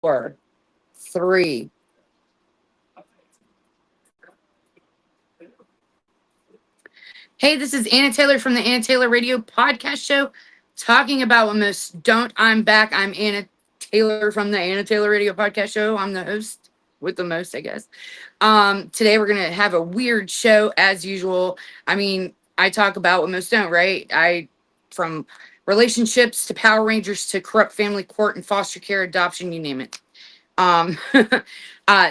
4, 3. Hey, this is Anna Taylor from the Anna Taylor Radio Podcast Show, talking about what most don't. I'm back. I'm Anna Taylor from the Anna Taylor Radio Podcast Show. I'm the host with the most, I guess. Today we're gonna have a weird show as usual. I mean, I talk about what most don't, right? I from relationships to Power Rangers to corrupt family court and foster care, adoption, you name it. Um,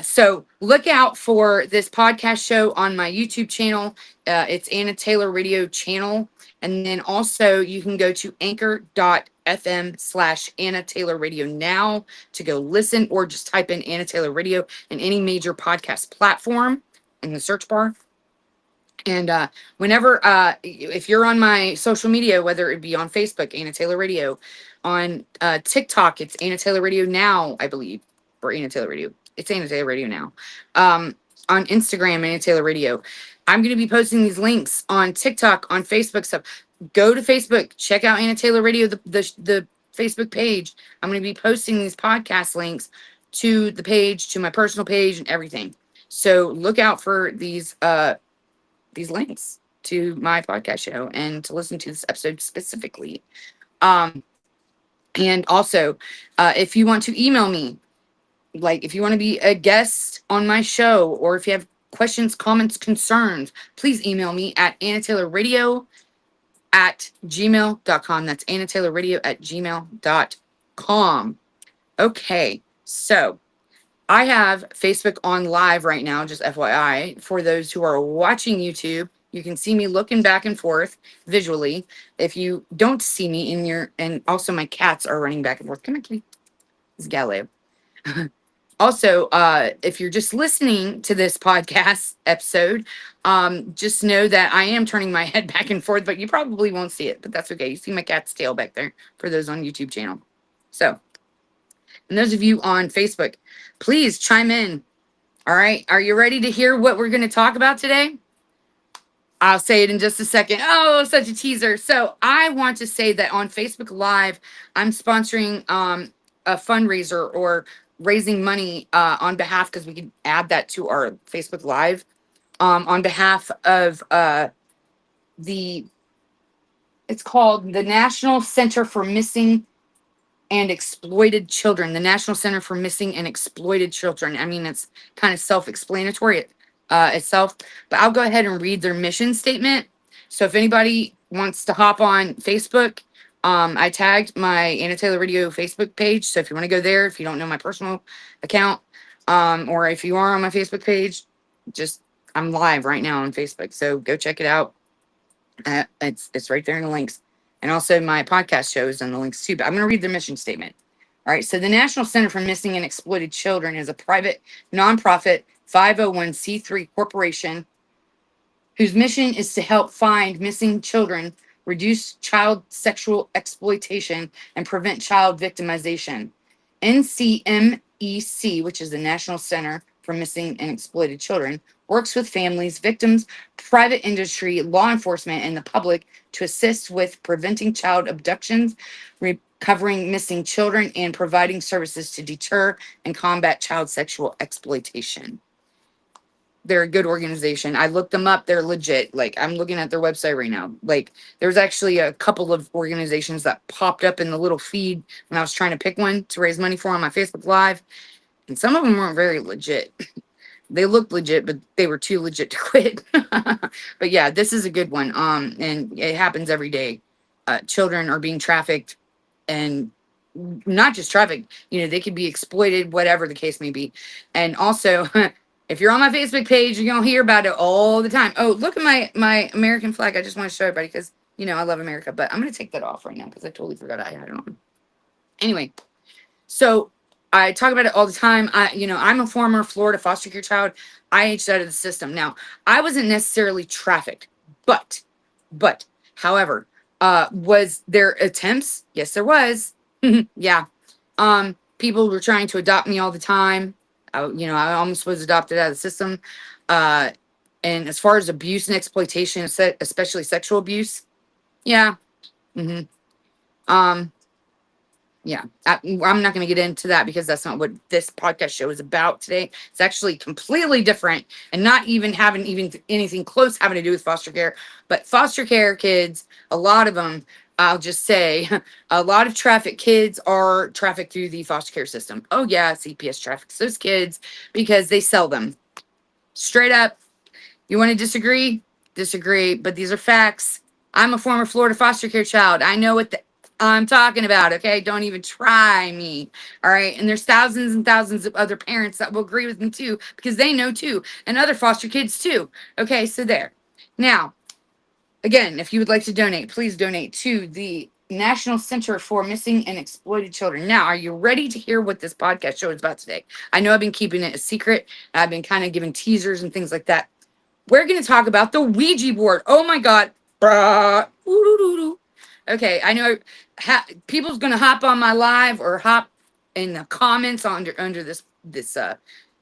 so look out for this podcast show on my YouTube channel. It's Anna Taylor Radio channel. And then also you can go to anchor.fm/Anna Taylor Radio now to go listen, or just type in Anna Taylor Radio in any major podcast platform in the search bar. And whenever, if you're on my social media, whether it be on Facebook, Anna Taylor Radio, on TikTok, it's Anna Taylor Radio now, I believe, or Anna Taylor Radio. It's Anna Taylor Radio now. On Instagram, Anna Taylor Radio. I'm going to be posting these links on TikTok, on Facebook stuff. Go to Facebook, check out Anna Taylor Radio, the Facebook page. I'm going to be posting these podcast links to the page, to my personal page, and everything. So look out for these links to my podcast show and to listen to this episode specifically. And also, if you want to email me, like if you want to be a guest on my show, or if you have questions, comments, concerns, please email me at AnnaTaylorRadio@gmail.com. That's AnnaTaylorRadio@gmail.com. Okay, so I have Facebook on live right now, just FYI. For those who are watching YouTube, you can see me looking back and forth visually. If you don't see me and also my cats are running back and forth. Come on, kitty. It's Galileo. Also, if you're just listening to this podcast episode, just know that I am turning my head back and forth, but you probably won't see it, but that's okay. You see my cat's tail back there for those on YouTube channel. So, and those of you on Facebook, please chime in. All right. Are you ready to hear what we're going to talk about today? I'll say it in just a second. Oh, such a teaser. So I want to say that on Facebook Live, I'm sponsoring a fundraiser, or raising money on behalf, because we can add that to our Facebook Live, on behalf of it's called the National Center for Missing and Exploited Children. The National Center for Missing and Exploited Children. I mean, it's kind of self-explanatory itself, but I'll go ahead and read their mission statement. So if anybody wants to hop on Facebook, I tagged my Anna Taylor Radio Facebook page. So if you want to go there, if you don't know my personal account, or if you are on my Facebook page, I'm live right now on Facebook. So go check it out. It's right there in the links. And also my podcast shows and the links too. But I'm going to read the mission statement. All right. So the National Center for Missing and Exploited Children is a private, nonprofit 501c3 corporation whose mission is to help find missing children, reduce child sexual exploitation, and prevent child victimization. NCMEC, which is the National Center for Missing and Exploited Children, works with families, victims, private industry, law enforcement, and the public to assist with preventing child abductions, recovering missing children, and providing services to deter and combat child sexual exploitation. They're a good organization. I looked them up. They're legit. Like, I'm looking at their website right now. Like, there's actually a couple of organizations that popped up in the little feed when I was trying to pick one to raise money for on my Facebook Live. And some of them weren't very legit. They looked legit, but they were too legit to quit. But yeah, this is a good one. And it happens every day. Children are being trafficked, and not just trafficked. They could be exploited, whatever the case may be. And also, if you're on my Facebook page, you're going to hear about it all the time. Oh, look at my American flag. I just want to show everybody because, I love America. But I'm going to take that off right now because I totally forgot I had it on. Anyway, so I talk about it all the time. I'm a former Florida foster care child. I aged out of the system. Now, I wasn't necessarily trafficked, but, however, was there attempts? Yes, there was. Yeah. People were trying to adopt me all the time. I almost was adopted out of the system. And as far as abuse and exploitation, especially sexual abuse, yeah. Yeah, I'm not going to get into that because that's not what this podcast show is about today. It's actually completely different and not even having even anything close having to do with foster care. But foster care kids, a lot of them, I'll just say, a lot of traffic kids are trafficked through the foster care system. Oh yeah, CPS traffics those kids because they sell them straight up. You want to disagree? Disagree, but these are facts. I'm a former Florida foster care child. I know what I'm talking about, okay? Don't even try me, all right? And there's thousands and thousands of other parents that will agree with me too because they know too, and other foster kids too. Okay, so there. Now, again, if you would like to donate, please donate to the National Center for Missing and Exploited Children. Now, are you ready to hear what this podcast show is about today? I know I've been keeping it a secret. I've been kind of giving teasers and things like that. We're going to talk about the Ouija board. Oh my God. Okay, I know people's going to hop on my live or hop in the comments under this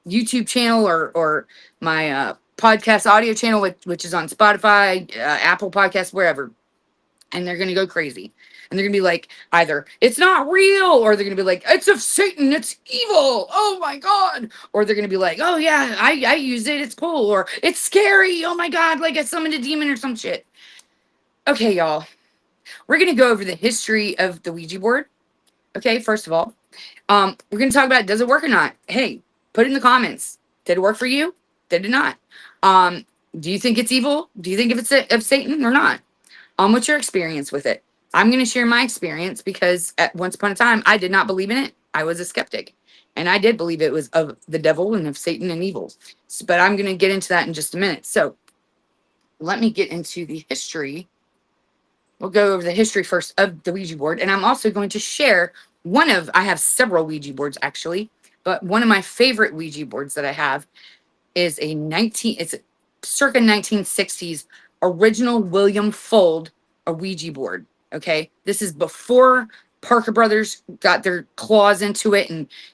YouTube channel or my podcast audio channel, which is on Spotify, Apple Podcasts, wherever. And they're going to go crazy. And they're going to be like, either it's not real, or they're going to be like, it's of Satan, it's evil. Oh my God. Or they're going to be like, oh yeah, I use it. It's cool. Or it's scary. Oh my God. Like I summoned a demon or some shit. Okay, y'all. We're going to go over the history of the Ouija board. Okay, first of all, we're going to talk about, does it work or not? Hey, put it in the comments. Did it work for you? Did it not? Do you think it's evil? Do you think if it's of Satan or not? What's your experience with it? I'm going to share my experience because at once upon a time, I did not believe in it. I was a skeptic. And I did believe it was of the devil and of Satan and evil. But I'm going to get into that in just a minute. So let me get into the history. We'll go over the history first of the Ouija board. And I'm also going to share I have several Ouija boards actually, but one of my favorite Ouija boards that I have is it's a circa 1960s original William Fold Ouija board. Okay, this is before Parker Brothers got their claws into it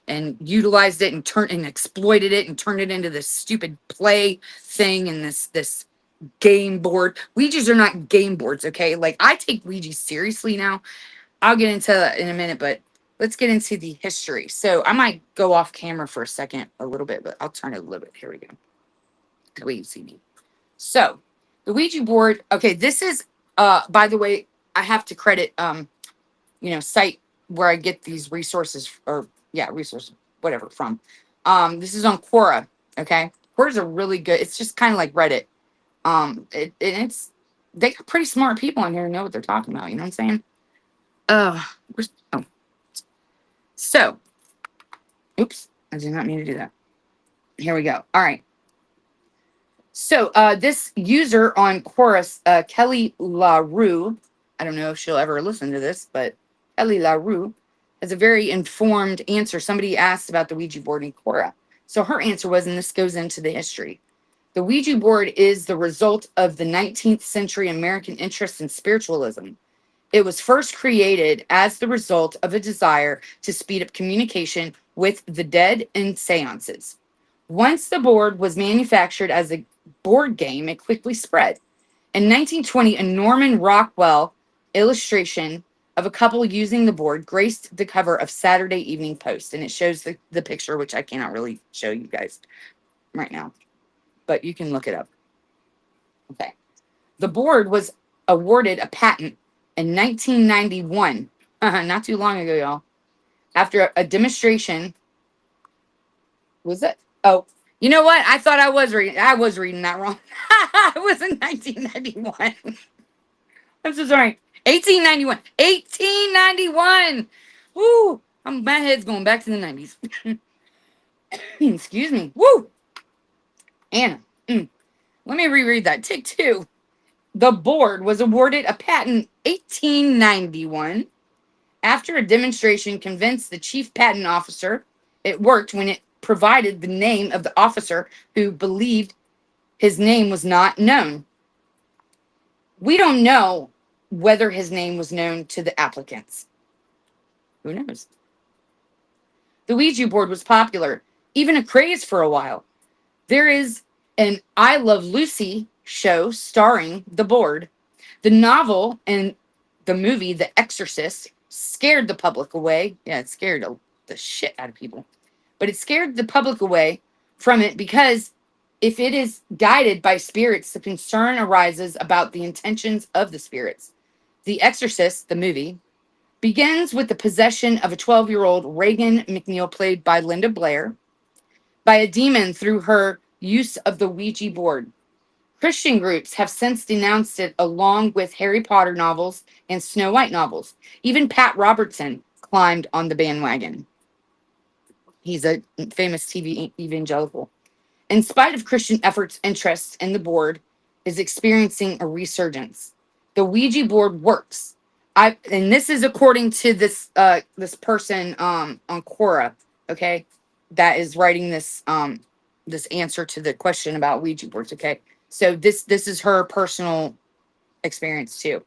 and utilized it and turned and exploited it and turned it into this stupid play thing and this game board. Ouijas are not game boards. Okay, like I take Ouija seriously now. I'll get into that in a minute, but let's get into the history. So I might go off camera for a second, a little bit, but I'll turn it a little bit. Here we go. The way you see me. So the Ouija board. Okay, this is by the way, I have to credit site where I get these resources or resources, whatever from. This is on Quora. Okay. Quora's a really good, it's just kind of like Reddit. It's they got pretty smart people in here who know what they're talking about, you know what I'm saying? Oh. So oops, I did not mean to do that. Here we go. All right. So this user on Chorus, Kelly LaRue, I don't know if she'll ever listen to this, but Kelly LaRue has a very informed answer. Somebody asked about the Ouija board in Quora. So her answer was, and this goes into the history. The Ouija board is the result of the 19th century American interest in spiritualism. It was first created as the result of a desire to speed up communication with the dead and seances. Once the board was manufactured as a board game, it quickly spread. In 1920, a Norman Rockwell illustration of a couple using the board graced the cover of Saturday Evening Post, and it shows the picture, which I cannot really show you guys right now, but you can look it up. Okay. The board was awarded a patent in 1991, not too long ago, y'all, after a demonstration. Was it? Oh, you know what? I thought I was reading that wrong. It was in 1991. I'm so sorry. 1891. 1891. Woo! My head's going back to the 90s. Excuse me. Woo! Anna. Let me reread that. Take two. The board was awarded a patent 1891 after a demonstration convinced the chief patent officer it worked when it provided the name of the officer who believed his name was not known. We don't know whether his name was known to the applicants. Who knows? The Ouija board was popular, even a craze for a while. There is an I Love Lucy show starring the board. The novel and the movie The Exorcist scared the public away. Yeah, it scared the shit out of people. But it scared the public away from it because if it is guided by spirits, the concern arises about the intentions of the spirits. The Exorcist, the movie, begins with the possession of a 12-year-old Reagan McNeil, played by Linda Blair, by a demon through her use of the Ouija board. Christian groups have since denounced it along with Harry Potter novels and Snow White novels. Even Pat Robertson climbed on the bandwagon. He's a famous TV evangelical. In spite of Christian efforts, interest in the board is experiencing a resurgence. The Ouija board works. And this is according to this person on Quora, okay, that is writing this answer to the question about Ouija boards, okay? So this is her personal experience too.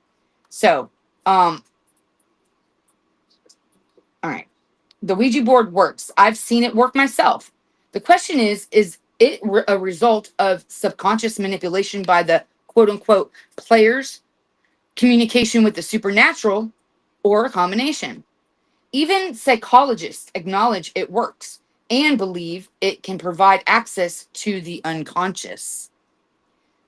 So, all right. The Ouija board works. I've seen it work myself. The question is it a result of subconscious manipulation by the quote unquote players, communication with the supernatural, or a combination? Even psychologists acknowledge it works and believe it can provide access to the unconscious.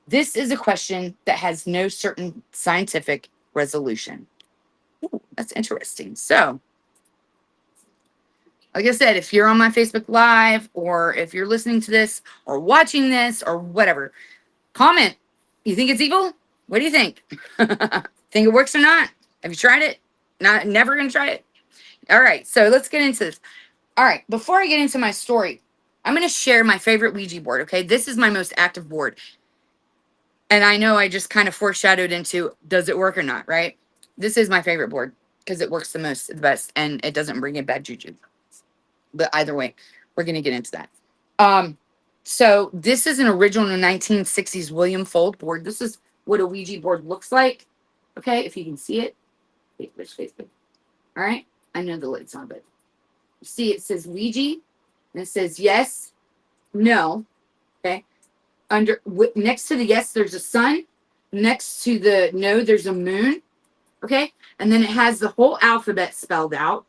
This is a question that has no certain scientific resolution. Ooh, that's interesting. So, like I said, if you're on my Facebook Live or if you're listening to this or watching this or whatever, comment. You think it's evil? What do you think? Think it works or not? Have you tried it? Never gonna try it? All right, so let's get into this. All right, before I get into my story, I'm gonna share my favorite Ouija board, okay? This is my most active board. And I know I just kind of foreshadowed into does it work or not, right? This is my favorite board because it works the best, and it doesn't bring in bad juju. But either way, we're going to get into that. So this is an original 1960s William Fold board. This is what a Ouija board looks like. Okay, if you can see it. Facebook. All right. I know the light's on, but you see it says Ouija, and it says yes, no. Okay. Next to the yes, there's a sun. Next to the no, there's a moon. Okay. And then it has the whole alphabet spelled out.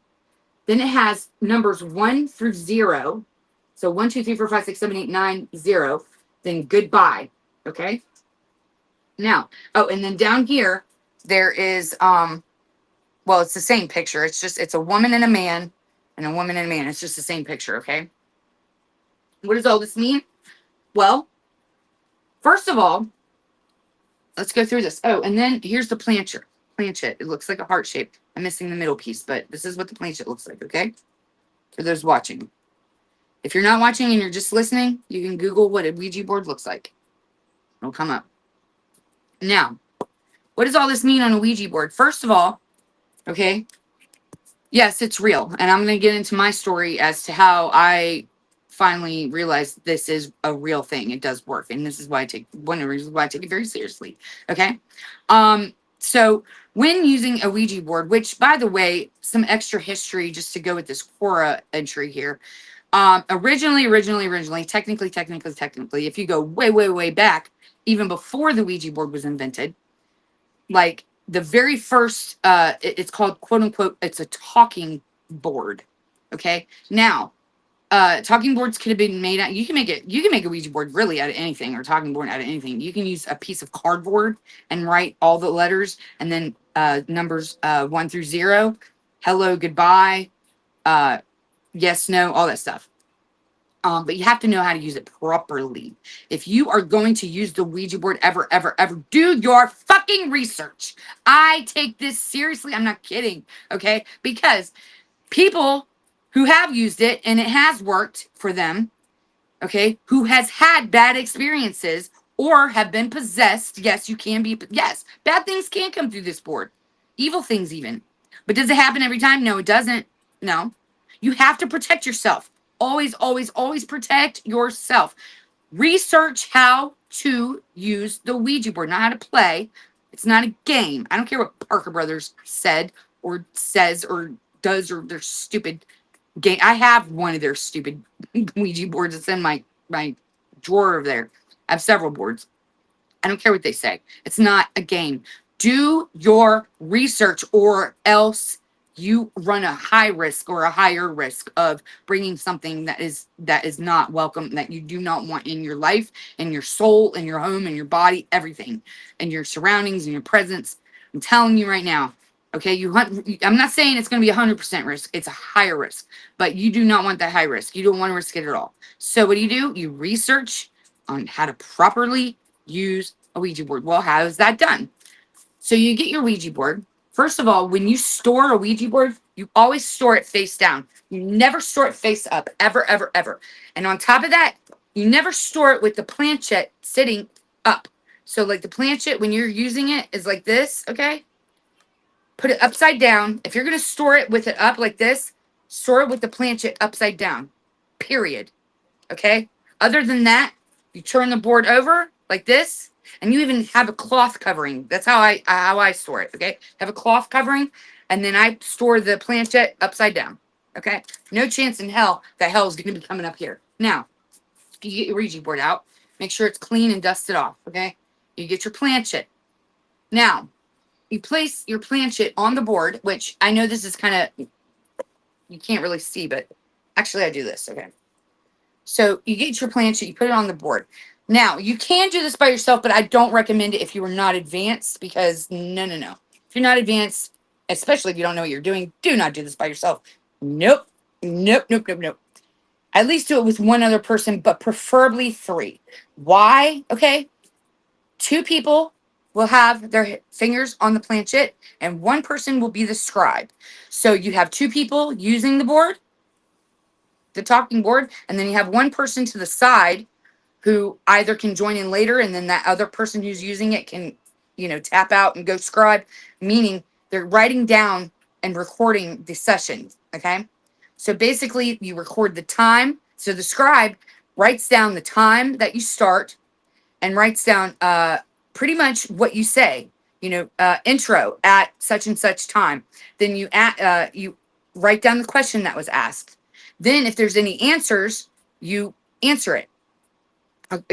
Then it has numbers 1 through 0. So 1, 2, 3, 4, 5, 6, 7, 8, 9, 0. Then goodbye. Okay. Now, and then down here, there is, well, it's the same picture. It's a woman and a man and a woman and a man. It's just the same picture. Okay. What does all this mean? Well, first of all, let's go through this. Oh, and then here's the planchet. It looks like a heart shape. I'm missing the middle piece, but this is what the planchet looks like, okay? For those watching. If you're not watching and you're just listening, you can Google what a Ouija board looks like. It'll come up. Now, what does all this mean on a Ouija board? First of all, okay, yes, it's real. And I'm going to get into my story as to how I finally realized this is a real thing. It does work. And this is why one of the reasons why I take it very seriously, okay? So when using a Ouija board, which, by the way, some extra history just to go with this Quora entry here. Originally, technically, if you go way, way, way back, even before the Ouija board was invented, like the very first, it's called, quote unquote, it's a talking board. Okay. Now, talking boards could have been made out. You can make a Ouija board really out of anything, or talking board out of anything. You can use a piece of cardboard and write all the letters and then numbers 1 through 0, hello, goodbye, yes, no, all that stuff. But you have to know how to use it properly. If you are going to use the Ouija board ever, do your fucking research. I take this seriously. I'm not kidding. Okay, because people who have used it and it has worked for them, okay, who has had bad experiences or have been possessed. Yes, bad things can come through this board. Evil things even. But does it happen every time? No, it doesn't. No. You have to protect yourself. Always, always, always protect yourself. Research how to use the Ouija board, not how to play. It's not a game. I don't care what Parker Brothers said or says or does or their stupid game. I have one of their stupid Ouija boards. It's in my drawer over there. I have several boards. I don't care what they say. It's not a game. Do your research or else you run a high risk or a higher risk of bringing something that is not welcome, that you do not want in your life, in your soul, in your home, in your body, everything, and your surroundings and your presence. I'm telling you right now. Okay, I'm not saying it's going to be 100% risk. It's a higher risk, but you do not want that high risk. You don't want to risk it at all. So what do? You research on how to properly use a Ouija board. Well, how is that done? So you get your Ouija board. First of all, when you store a Ouija board, you always store it face down. You never store it face up, ever, ever, ever. And on top of that, you never store it with the planchette sitting up. So like the planchette, when you're using it, is like this, okay? Put it upside down. If you're going to store it with it up like this, store it with the planchette upside down, period. Okay? Other than that, you turn the board over like this, and you even have a cloth covering. That's how I store it, okay? Have a cloth covering, and then I store the planchette upside down, okay? No chance in hell that hell is going to be coming up here. Now, you get your Ouija board out. Make sure it's clean and dusted off, okay? You get your planchette. Now, you place your planchette on the board, which I know this is kind of, you can't really see, but actually I do this, okay? So you get your planchette, you put it on the board. Now, you can do this by yourself, but I don't recommend it if you are not advanced, because no. If you're not advanced, especially if you don't know what you're doing, do not do this by yourself. Nope. At least do it with one other person, but preferably 3. Why? Okay. 2 people will have their fingers on the planchette, and 1 person will be the scribe. So you have 2 people using the board, the talking board, and then you have 1 person to the side who either can join in later, and then that other person who's using it can, tap out and go scribe, meaning they're writing down and recording the session, okay? So basically, you record the time. So the scribe writes down the time that you start and writes down pretty much what you say, intro at such and such time. Then you write down the question that was asked. Then if there's any answers, you answer it.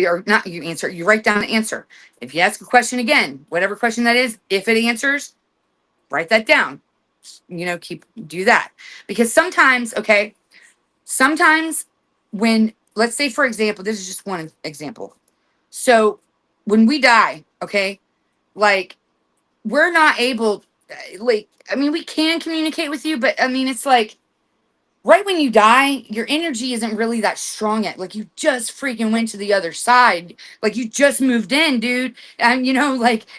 Or not you answer, you write down the answer. If you ask a question again, whatever question that is, if it answers, write that down. Do that. Because sometimes when, let's say, for example, this is just one example. So when we die, okay, like, we're not able, we can communicate with you, but it's like, right when you die, your energy isn't really that strong yet. Like, you just freaking went to the other side. Like, you just moved in, dude. And,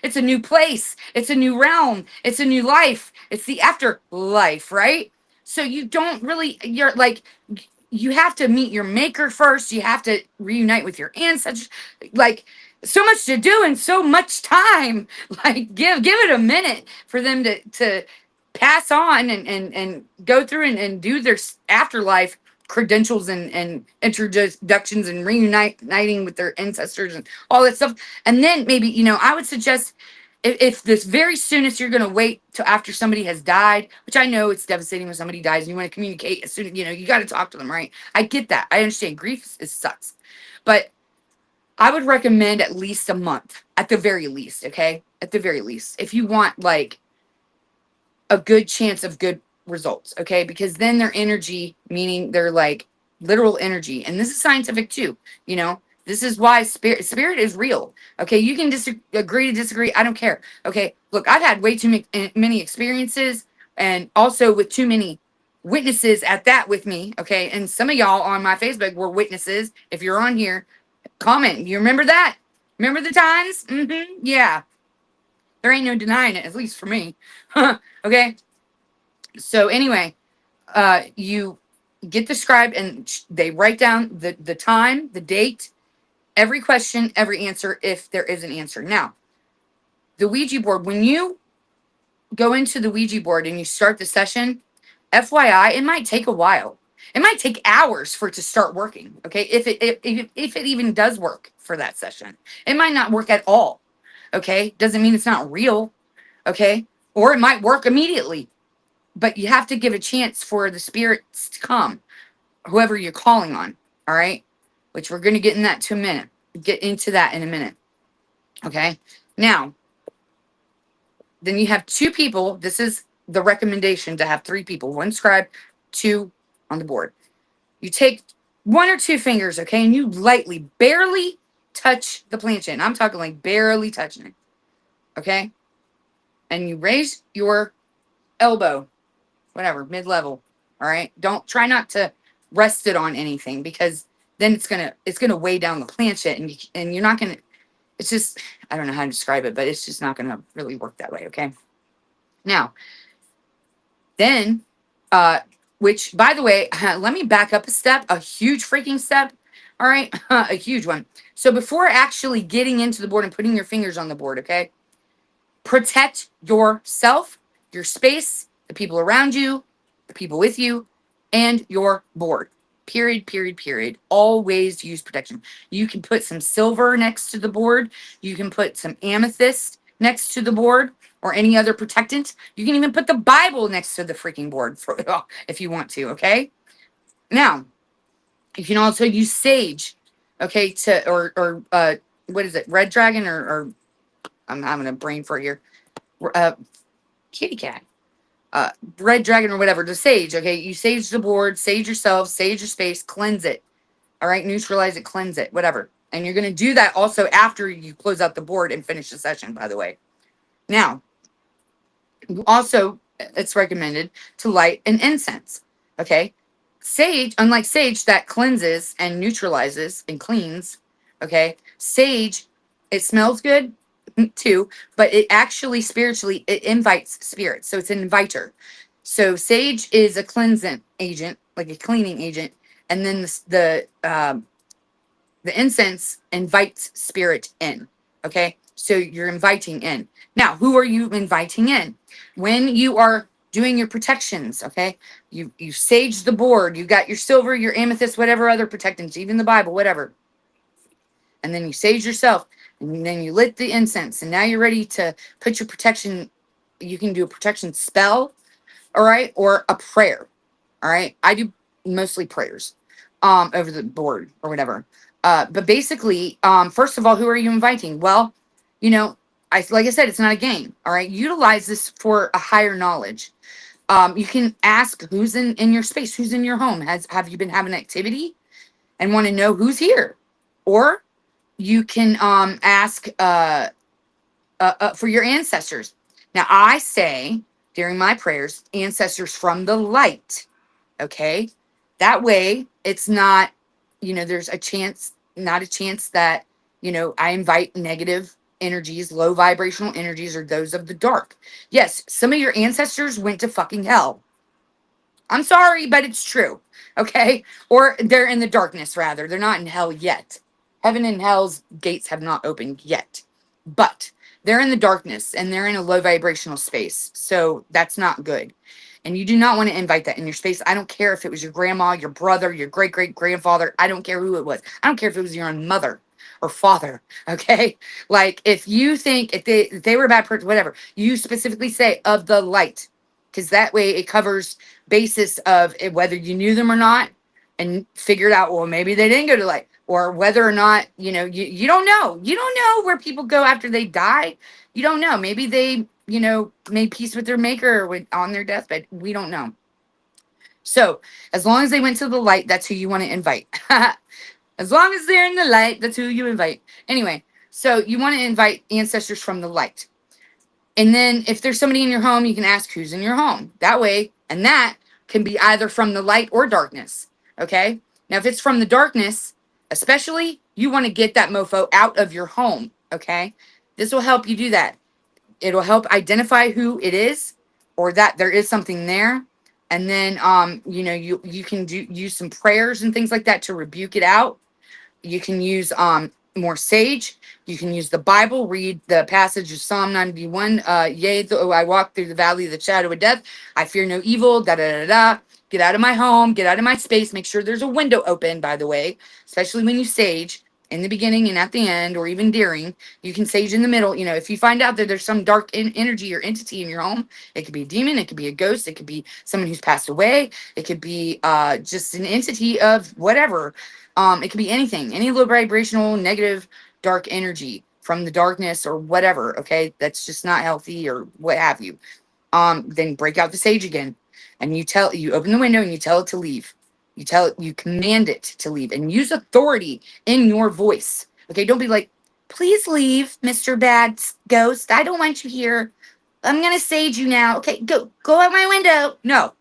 it's a new place. It's a new realm. It's a new life. It's the afterlife, right? So you don't really, you have to meet your maker first. You have to reunite with your ancestors. Like, so much to do and so much time. Like, give it a minute for them to pass on and go through and do their afterlife credentials and introductions and reuniting with their ancestors and all that stuff. And then maybe, I would suggest, if this very soonest you're going to wait till after somebody has died, which I know it's devastating when somebody dies and you want to communicate as soon, you got to talk to them, right? I get that. I understand grief sucks. But I would recommend at least a month, at the very least, okay? At the very least. If you want, like, a good chance of good results, okay? Because then their energy, meaning their, like, literal energy, and this is scientific too, this is why spirit is real, okay? You can agree to disagree. I don't care, okay? Look, I've had way too many experiences, and also with too many witnesses at that with me, okay? And some of y'all on my Facebook were witnesses. If you're on here, comment. You remember that? Remember the times? Yeah. There ain't no denying it, at least for me. Okay? So anyway, you get the scribe, and they write down the time, the date, every question, every answer, if there is an answer. Now, the Ouija board, when you go into the Ouija board and you start the session, FYI, it might take a while. It might take hours for it to start working, okay? If it even does work for that session. It might not work at all, okay? Doesn't mean it's not real, okay? Or it might work immediately. But you have to give a chance for the spirits to come, whoever you're calling on, all right? Which we're going to get into that in a minute, okay? Now, then you have 2 people. This is the recommendation to have 3 people, 1 scribe, 2 on the board. You take 1 or 2 fingers, okay, and you lightly, barely touch the planchette. And I'm talking like barely touching it, okay? And you raise your elbow, whatever, mid-level, all right? Don't try not to rest it on anything, because then it's gonna weigh down the planchette, and you're not gonna. It's just, I don't know how to describe it, but it's just not gonna really work that way, okay? Now, then, which, by the way, let me back up a step, a huge freaking step. All right, a huge one. So before actually getting into the board and putting your fingers on the board, okay, protect yourself, your space, the people around you, the people with you, and your board. Period, period, period. Always use protection. You can put some silver next to the board. You can put some amethyst next to the board, or any other protectant. You can even put the Bible next to the freaking board if you want to, okay? Now, you can also use sage, okay, or what is it? Red dragon or I'm having a brain fart here. Kitty cat. Red dragon or whatever, the sage, okay? You sage the board, sage yourself, sage your space, cleanse it. All right, neutralize it, cleanse it, whatever. And you're going to do that also after you close out the board and finish the session, by the way. Now, also, it's recommended to light an incense, okay? Sage, unlike sage that cleanses and neutralizes and cleans, okay? Sage, it smells good too, but it actually spiritually, it invites spirits. So it's an inviter. So sage is a cleansing agent, like a cleaning agent. And then the incense invites spirit in, okay? So you're inviting in. Now, who are you inviting in? When you are doing your protections, okay? You sage the board. You got your silver, your amethyst, whatever other protectants, even the Bible, whatever. And then you sage yourself. And then you lit the incense. And now you're ready to put your protection. You can do a protection spell, all right? Or a prayer, all right? I do mostly prayers over the board or whatever. But basically, first of all, who are you inviting? Well, you know, like I said, it's not a game. All right. Utilize this for a higher knowledge. You can ask who's in your space, who's in your home. Have you been having activity and want to know who's here? Or you can ask for your ancestors. Now, I say during my prayers, ancestors from the light. Okay. That way it's not, there's not a chance that, I invite negative energies, low vibrational energies, or those of the dark. Yes, some of your ancestors went to fucking hell. I'm sorry, but it's true. Okay. Or they're in the darkness, rather. They're not in hell yet. Heaven and hell's gates have not opened yet. But they're in the darkness and they're in a low vibrational space. So that's not good. And you do not want to invite that in your space. I don't care if it was your grandma, your brother, your great-great-grandfather. I don't care who it was. I don't care if it was your own mother or father, okay? Like, if you think if they were a bad person, whatever, you specifically say of the light, because that way it covers basis of whether you knew them or not, and figured out, well, maybe they didn't go to light, or whether or not, you don't know. You don't know where people go after they die. You don't know. Maybe they made peace with their maker on their deathbed. We don't know. So as long as they went to the light, that's who you want to invite. As long as they're in the light, that's who you invite. Anyway, so you want to invite ancestors from the light. And then if there's somebody in your home, you can ask who's in your home. That way, and that can be either from the light or darkness. Okay? Now, if it's from the darkness, especially, you want to get that mofo out of your home. Okay? This will help you do that. It'll help identify who it is, or that there is something there. And then, you can use some prayers and things like that to rebuke it out. You can use more sage. You can use the Bible, read the passage of Psalm 91. Yea, though I walk through the valley of the shadow of death, I fear no evil, da-da-da-da. Get out of my home, get out of my space. Make sure there's a window open, by the way, especially when you sage in the beginning and at the end, or even during. You can sage in the middle. If you find out that there's some dark energy or entity in your home, it could be a demon, it could be a ghost, it could be someone who's passed away, it could be just an entity of whatever. It could be anything, any low vibrational, negative, dark energy from the darkness or whatever, okay? That's just not healthy or what have you. then break out the sage again. And you open the window and you tell it to leave. You command it to leave and use authority in your voice. Okay, don't be like, please leave, Mr. Bad Ghost. I don't want you here. I'm gonna sage you now. Okay, go out my window. No.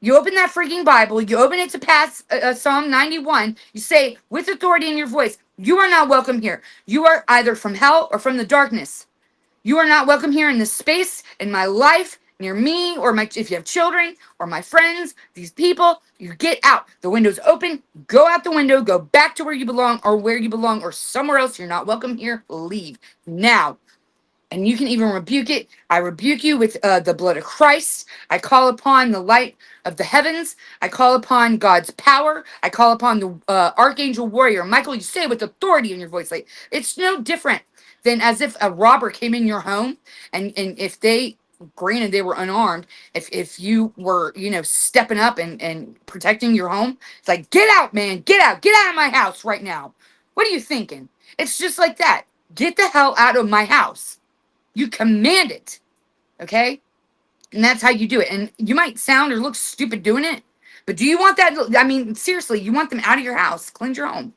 You open that freaking Bible, you open it to past Psalm 91, you say with authority in your voice, you are not welcome here. You are either from hell or from the darkness. You are not welcome here in this space, in my life, near me, or if you have children, or my friends, these people. You get out. The window's open. Go out the window. Go back to where you belong, or somewhere else. You're not welcome here. Leave now. And you can even rebuke it. I rebuke you with the blood of Christ. I call upon the light of the heavens. I call upon God's power. I call upon the archangel warrior. Michael, you say it with authority in your voice. Like, it's no different than as if a robber came in your home. And if they, granted they were unarmed, if you were, stepping up and protecting your home, it's like, get out, man. Get out of my house right now. What are you thinking? It's just like that. Get the hell out of my house. You command it, okay? And that's how you do it. And you might sound or look stupid doing it, but do you want that? I mean, seriously, you want them out of your house. Cleanse your home.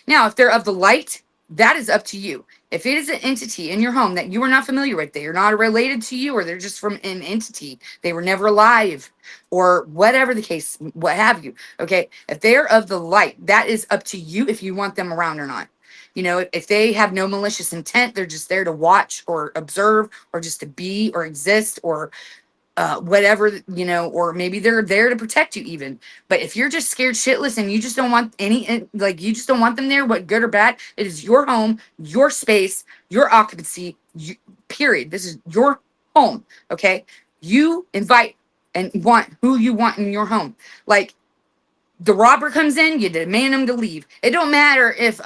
Now, if they're of the light, that is up to you. If it is an entity in your home that you are not familiar with, they are not related to you, or they're just from an entity, they were never alive, or whatever the case, what have you, okay? If they're of the light, that is up to you if you want them around or not. If they have no malicious intent, they're just there to watch or observe or just to be or exist or whatever, or maybe they're there to protect you even. But if you're just scared shitless and you just don't want you just don't want them there, what good or bad, it is your home, your space, your occupancy, period. This is your home, okay? You invite and want who you want in your home. Like, the robber comes in, you demand him to leave. It don't matter if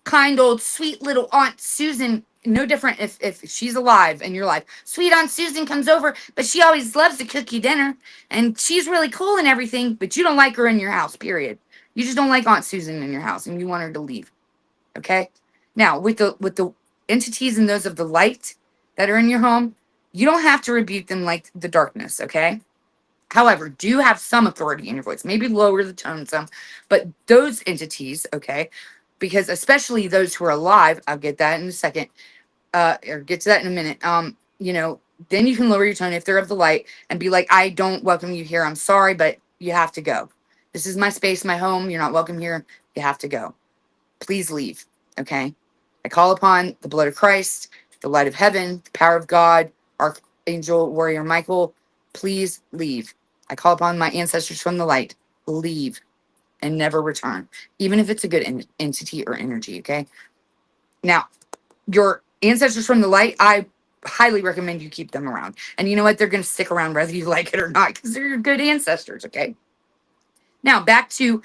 kind old sweet little Aunt Susan, no different if she's alive in your life. Sweet Aunt Susan comes over, but she always loves to cook you dinner, and she's really cool and everything, but you don't like her in your house, period. You just don't like Aunt Susan in your house, and you want her to leave. Okay? Now, with the entities and those of the light that are in your home, you don't have to rebuke them like the darkness, okay? However, do have some authority in your voice. Maybe lower the tone some, but those entities, okay, because especially those who are alive, I'll get that in a second, or get to that in a minute. Then you can lower your tone if they're of the light and be like, I don't welcome you here. I'm sorry, but you have to go. This is my space, my home. You're not welcome here. You have to go. Please leave. Okay. I call upon the blood of Christ, the light of heaven, the power of God, Archangel Warrior Michael. Please leave. I call upon my ancestors from the light. Leave and never return, even if it's a good entity or energy, okay? Now, your ancestors from the light, I highly recommend you keep them around. And you know what? They're going to stick around whether you like it or not, because they're your good ancestors, okay? Now, back to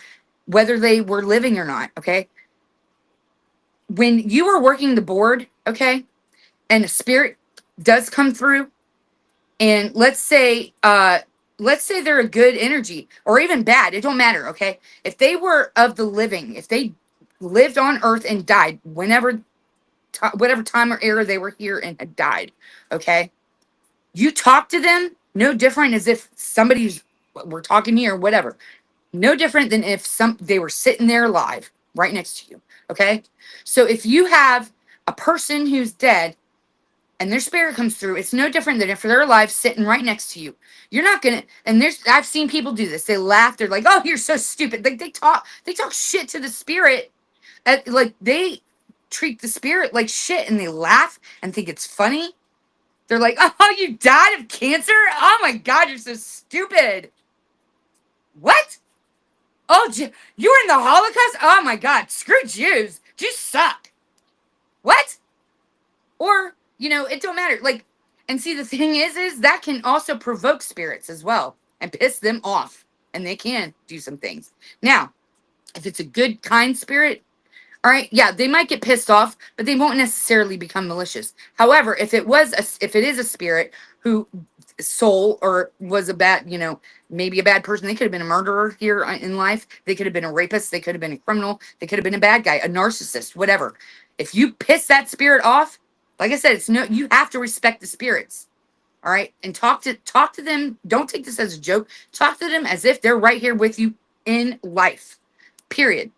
whether they were living or not, okay? When you are working the board, okay, and a spirit does come through, and let's say they're a good energy or even bad, it don't matter, okay? If they were of the living, if they lived on earth and died whatever time or era they were here and had died, okay? You talk to them no different as if we're talking here or whatever. No different than if they were sitting there alive right next to you, okay? So if you have a person who's dead and their spirit comes through, it's no different than if they're alive sitting right next to you. You're not gonna, I've seen people do this. They laugh, they're like, oh, you're so stupid. Like, they talk shit to the spirit. Like, they treat the spirit like shit and they laugh and think it's funny. They're like, oh, you died of cancer? Oh my God, you're so stupid. What? Oh, you were in the Holocaust? Oh my God, screw Jews. Jews suck. What? Or, it don't matter. Like, and see, the thing is that can also provoke spirits as well and piss them off. And they can do some things. Now, if it's a good, kind spirit, all right, yeah, they might get pissed off, but they won't necessarily become malicious. However, if it is a spirit who soul or was a bad, maybe a bad person, they could have been a murderer here in life. They could have been a rapist. They could have been a criminal. They could have been a bad guy, a narcissist, whatever. If you piss that spirit off, like I said, you have to respect the spirits. All right. And talk to them. Don't take this as a joke. Talk to them as if they're right here with you in life. Period.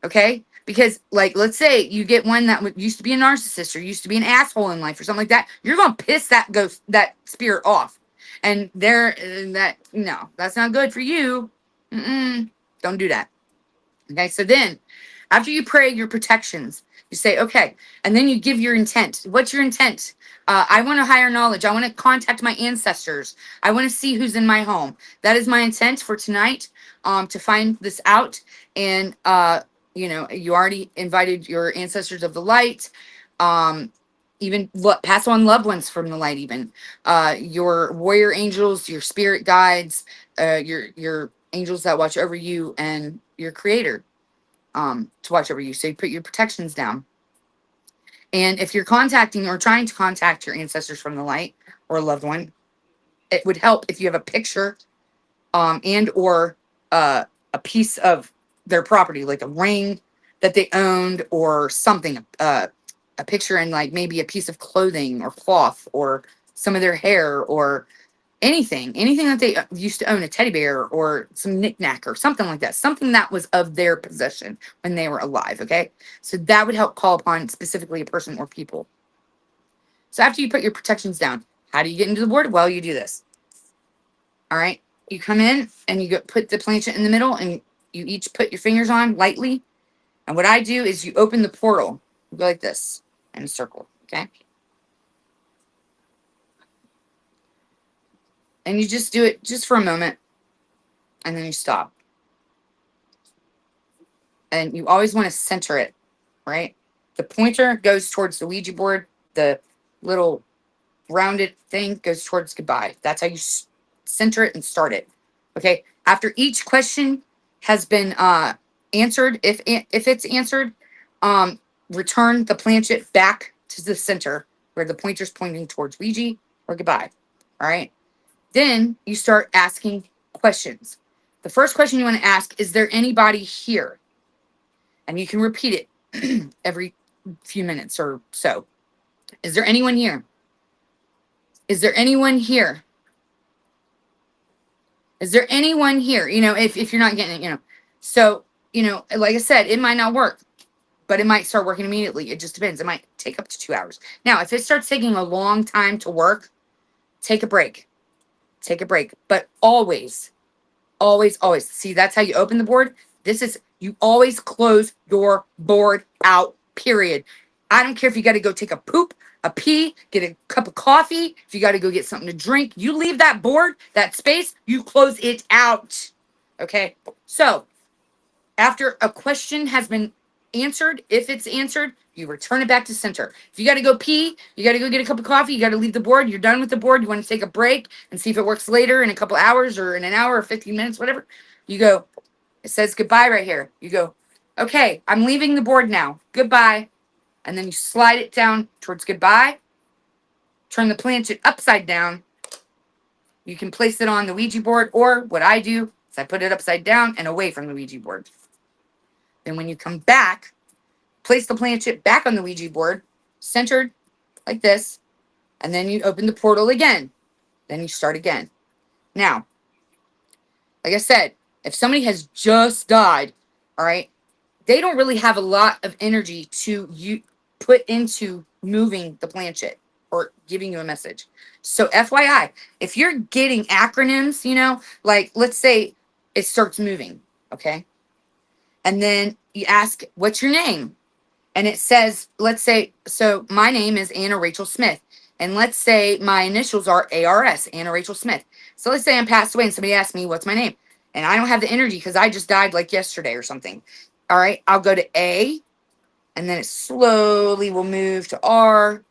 Okay? Because, like, let's say you get one that used to be a narcissist or used to be an asshole in life or something like that. You're gonna piss that spirit off, and no, that's not good for you. Don't do that. Okay, so then after you pray your protections, you say, okay, and then you give your intent. What's your intent? I want to higher knowledge. I want to contact my ancestors. I want to see who's in my home. That is my intent for tonight, to find this out. And, you already invited your ancestors of the light, even pass on loved ones from the light, even your warrior angels, your spirit guides, your angels that watch over you, and your creator, to watch over you. So you put your protections down. And if you're contacting or trying to contact your ancestors from the light or a loved one, it would help if you have a picture, and or a piece of their property, like a ring that they owned or something, a picture and like maybe a piece of clothing or cloth or some of their hair or anything that they used to own, a teddy bear or some knickknack or something like that, something that was of their possession when they were alive. Okay, so that would help call upon specifically a person or people. So after you put your protections down, how do you get into the board? Well, you do this. All right, you come in and you put the planchette in the middle, and you each put your fingers on lightly. And what I do is you open the portal. You go like this in a circle. Okay. And you just do it just for a moment, and then you stop. And you always want to center it, right? The pointer goes towards the Ouija board. The little rounded thing goes towards goodbye. That's how you center it and start it. Okay. After each question has been answered, if it's answered, return the planchette back to the center where the pointer's pointing towards Ouija or goodbye. All right. Then you start asking questions. The first question you want to ask, is there anybody here? And you can repeat it every few minutes or so. Is there anyone here? Is there anyone here? Is there anyone here? If you're not getting it. So, like I said, it might not work, but it might start working immediately. It just depends. It might take up to 2 hours. Now, if it starts taking a long time to work, take a break. Take a break. But always, always, always. See, that's how you open the board. You always close your board out, period. I don't care if you got to go take a poop, a pee, get a cup of coffee. If you got to go get something to drink, you leave that board, that space, you close it out. Okay. So after a question has been answered, if it's answered, you return it back to center. If you got to go pee, you got to go get a cup of coffee, you got to leave the board, you're done with the board, you want to take a break and see if it works later in a couple hours or in an hour or 15 minutes, whatever, you go, it says goodbye right here. You go, okay, I'm leaving the board now. Goodbye. And then you slide it down towards goodbye. Turn the planchette upside down. You can place it on the Ouija board, or what I do is I put it upside down and away from the Ouija board. Then when you come back, place the planchette back on the Ouija board, centered like this, and then you open the portal again. Then you start again. Now, like I said, if somebody has just died, all right, they don't really have a lot of energy to put into moving the planchette or giving you a message. So FYI, if you're getting acronyms, like let's say it starts moving, okay? And then you ask, what's your name? And it says, let's say, so my name is Anna Rachel Smith. And let's say my initials are ARS, Anna Rachel Smith. So let's say I'm passed away and somebody asks me, what's my name? And I don't have the energy because I just died like yesterday or something. All right, I'll go to A, and then it slowly will move to R,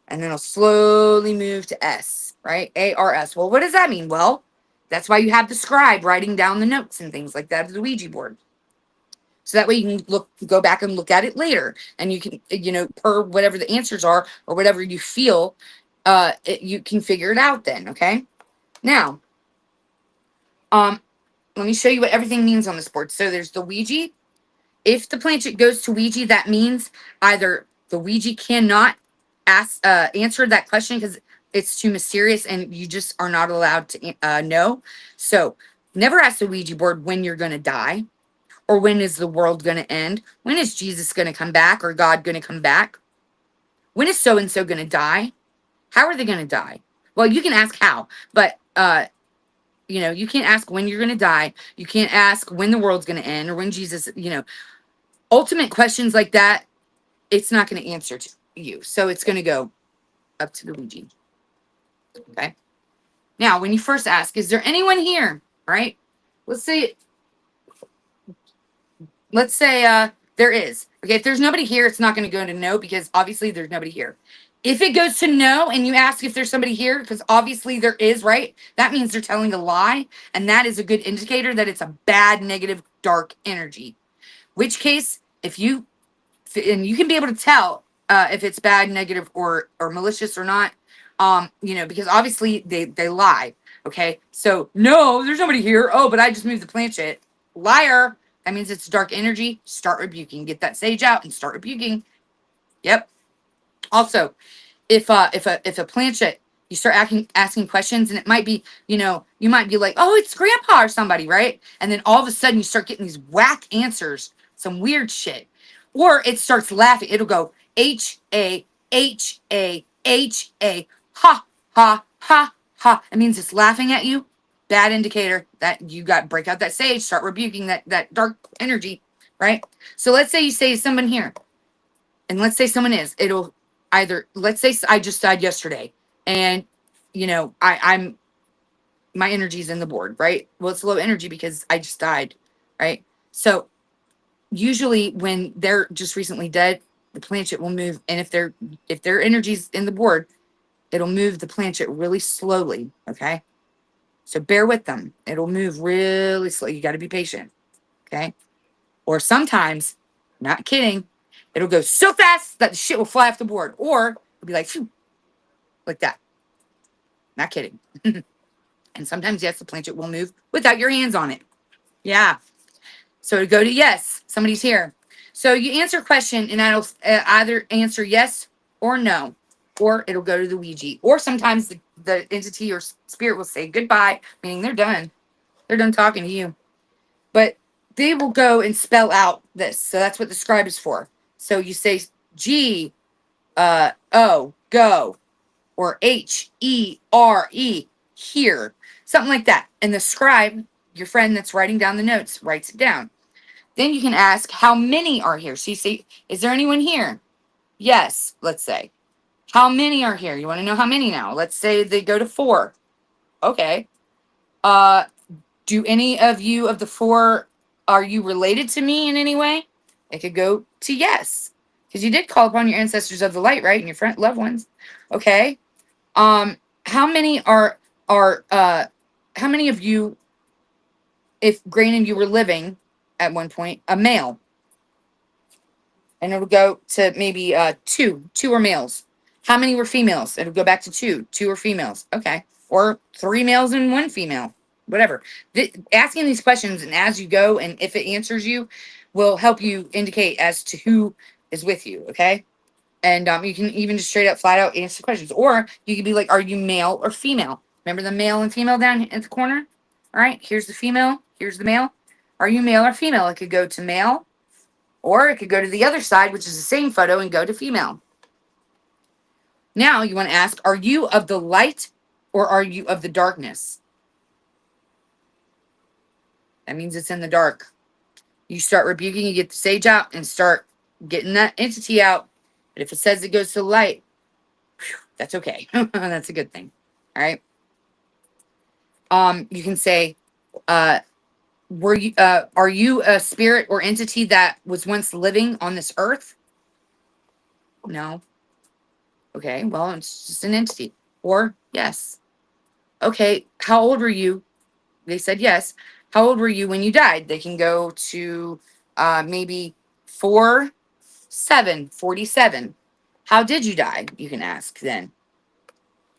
and then it'll slowly move to S, right? ARS. Well, what does that mean? Well, that's why you have the scribe writing down the notes and things like that of the Ouija board. So that way you can go back and look at it later, and you can, per whatever the answers are or whatever you feel, you can figure it out then, okay? Now, let me show you what everything means on this board. So there's the Ouija. If the planchette goes to Ouija, that means either the Ouija cannot answer that question because it's too mysterious and you just are not allowed to know. So never ask the Ouija board when you're going to die, or when is the world going to end? When is Jesus going to come back, or God going to come back? When is so and so going to die? How are they going to die? Well, you can ask how, but you can't ask when you're going to die. You can't ask when the world's going to end or when Jesus, ultimate questions like that. It's not going to answer to you. So it's going to go up to the Ouija. Okay. Now, when you first ask, is there anyone here? Right? Let's say there is. Okay, if there's nobody here, it's not going to go to no, because obviously there's nobody here. If it goes to no and you ask if there's somebody here, because obviously there is, right? That means they're telling a lie, and that is a good indicator that it's a bad, negative, dark energy. Which case, and you can be able to tell if it's bad, negative, or malicious or not, because obviously they lie. Okay, so no, there's nobody here. Oh, but I just moved the planchette. Liar. That means it's dark energy. Start rebuking. Get that sage out and start rebuking. Yep. Also, if a planchette, you start asking questions, and it might be, you might be like, oh, it's grandpa or somebody, right? And then all of a sudden you start getting these whack answers, some weird shit. Or it starts laughing. It'll go H-A-H-A-H-A, ha, ha, ha, ha. It means it's laughing at you. Bad indicator that you got break out that sage, start rebuking that dark energy, right? So let's say you say someone here, and let's say someone is, it'll either, let's say I just died yesterday, and I'm my energy's in the board, right? Well, it's low energy because I just died, right? So usually when they're just recently dead, the planchette will move, and if their energy's in the board, it'll move the planchette really slowly. Okay, so bear with them. It'll move really slow. You got to be patient. Okay, or sometimes, not kidding, it'll go so fast that the shit will fly off the board, or it'll be like, phew, like that. Not kidding. And sometimes, yes, the planchette will move without your hands on it. Yeah. So to go to yes, somebody's here. So you answer a question, and that'll either answer yes or no, or it'll go to the Ouija. Or sometimes the entity or spirit will say goodbye, meaning they're done. They're done talking to you. But they will go and spell out this. So that's what the scribe is for. So you say G, O, go, or H-E-R-E, here. Something like that. And the scribe, your friend that's writing down the notes, writes it down. Then you can ask, how many are here? So you say, is there anyone here? Yes, let's say. How many are here? You want to know how many now? Let's say they go to 4. Okay. Do any of you of the 4, are you related to me in any way? It could go to yes, because you did call upon your ancestors of the light, right? And your friend, loved ones. Okay. How many how many of you, if granted you were living at one point, a male? And it'll go to maybe 2 are males. How many were females? It'll go back to 2 are females. Okay. Or 3 males and 1 female, whatever. Asking these questions, and as you go, and if it answers you, will help you indicate as to who is with you. Okay. And you can even just straight up, flat out answer questions. Or you could be like, are you male or female? Remember the male and female down at the corner? All right, here's the female, here's the male. Are you male or female? It could go to male, or it could go to the other side, which is the same photo, and go to female. Now you want to ask, are you of the light or are you of the darkness? That means it's in the dark. You start rebuking, you get the sage out, and start getting that entity out. But if it says it goes to the light, that's okay. That's a good thing. All right. You can say, are you a spirit or entity that was once living on this earth? No. Okay, well, it's just an entity. Or yes. Okay, how old were you? They said yes. How old were you when you died? They can go to maybe 47. How did you die? You can ask then.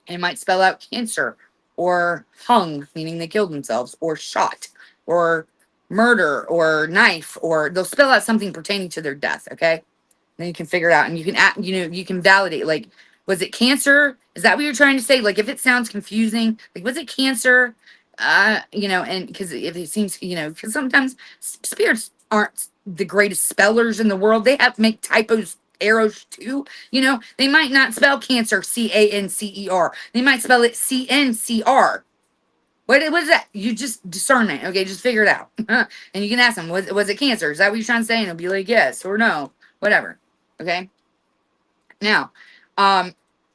And it might spell out cancer, or hung, meaning they killed themselves, or shot, or murder, or knife, or they'll spell out something pertaining to their death. Okay, then you can figure it out, and you can you can validate, like Was it cancer? Is that what you're trying to say? Like, if it sounds confusing, like, was it cancer? And because if it seems, because sometimes spirits aren't the greatest spellers in the world. They have make typos, arrows too. They might not spell cancer Cancer. They might spell it CNCR. What is that? You just discernment. Okay, just figure it out. And you can ask them, was it cancer? Is that what you're trying to say? And it'll be like, yes or no, whatever. Okay. Now,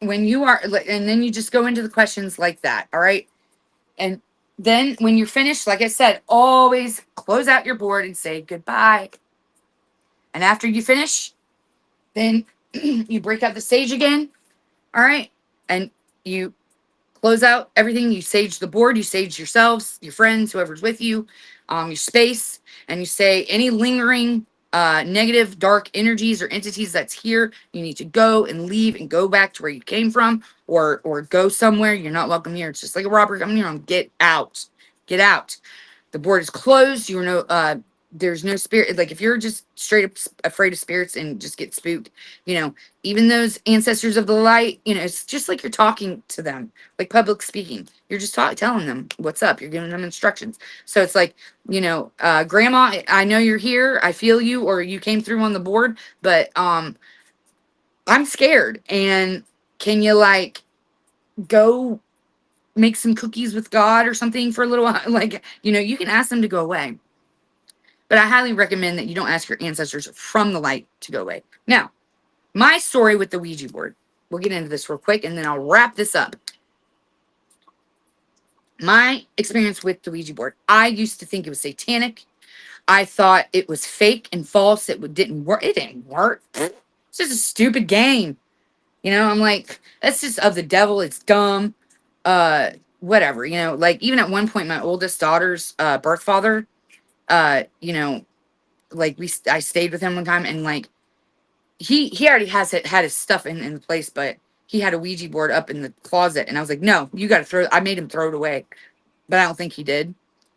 when you are, and then you just go into the questions like that. All right. And then when you're finished, like I said, always close out your board and say goodbye. And after you finish, then you break out the sage again. All right. And you close out everything. You sage the board. You sage yourselves, your friends, whoever's with you, your space. And you say any lingering negative, dark energies or entities that's here, you need to go and leave and go back to where you came from, or go somewhere. You're not welcome here. It's just like a robber coming here. Get out. Get out. The board is closed. There's no spirit. Like, if you're just straight up afraid of spirits and just get spooked, even those ancestors of the light, it's just like you're talking to them, like public speaking. You're just telling them what's up. You're giving them instructions. So it's like, Grandma, I know you're here. I feel you, or you came through on the board, but I'm scared. And can you go make some cookies with God or something for a little while? You can ask them to go away. But I highly recommend that you don't ask your ancestors from the light to go away. Now, my story with the Ouija board. We'll get into this real quick, and then I'll wrap this up. My experience with the Ouija board. I used to think it was satanic. I thought it was fake and false. It didn't work. It didn't work. It's just a stupid game. I'm like, that's just of the devil. It's dumb. Whatever. Even at one point, my oldest daughter's birth father, I stayed with him one time, and he already had his stuff in place, but he had a Ouija board up in the closet, and I was like, no, you got to I made him throw it away, but I don't think he did.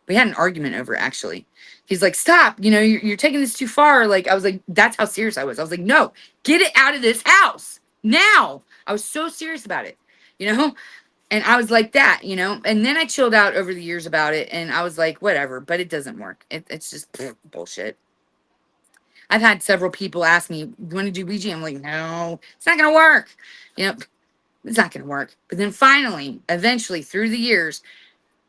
We had an argument over it, actually. He's like, stop, you're taking this too far. I was like, that's how serious I was. I was like, no, get it out of this house now. I was so serious about it, and I was like that, and then I chilled out over the years about it, and I was like, whatever, but it doesn't work. It's just bullshit. I've had several people ask me, you want to do Ouija? I'm like, no, it's not going to work. It's not going to work. But then finally, eventually, through the years,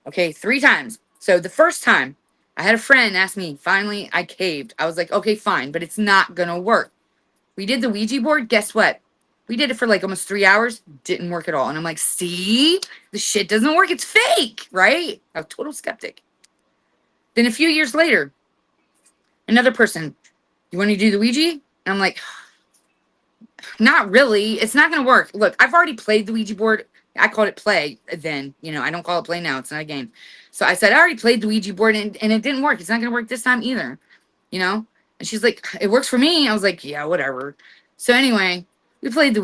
okay, 3 times. So the first time, I had a friend ask me, finally, I caved. I was like, okay, fine, but it's not going to work. We did the Ouija board. Guess what? We did it for almost 3 hours. Didn't work at all. And I'm like, see? The shit doesn't work. It's fake, right? I'm a total skeptic. Then a few years later, another person, you want to do the Ouija? And I'm like, not really. It's not going to work. Look, I've already played the Ouija board. I called it play then. I don't call it play now. It's not a game. So I said, I already played the Ouija board, and it didn't work. It's not going to work this time either. And she's like, it works for me. I was like, yeah, whatever. So anyway, we played the